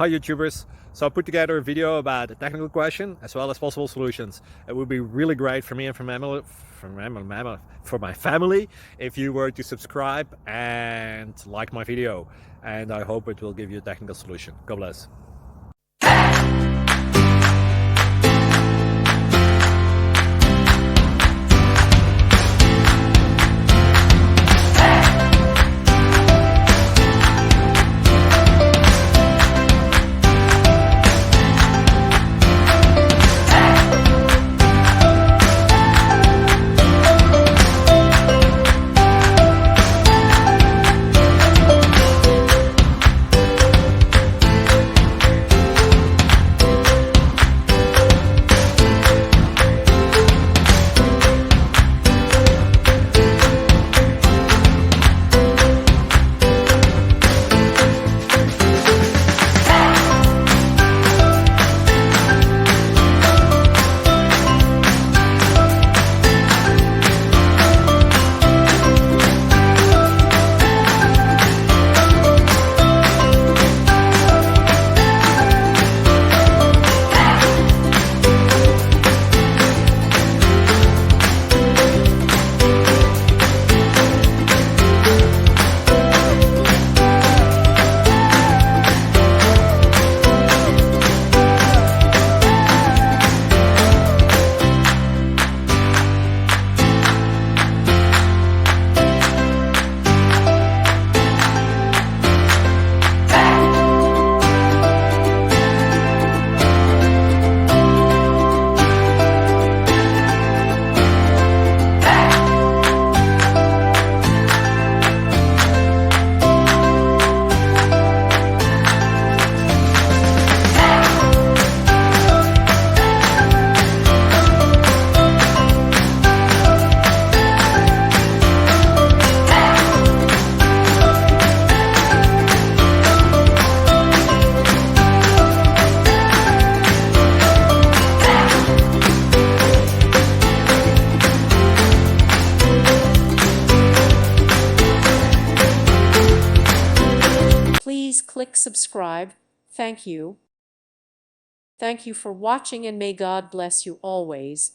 Hi YouTubers! So I put together a video about a technical question as well as possible solutions. It would be really great for me and for my family if you were to subscribe and like my video, and I hope it will give you a technical solution. God bless. Please click subscribe. Thank you. Thank you for watching, and may God bless you always.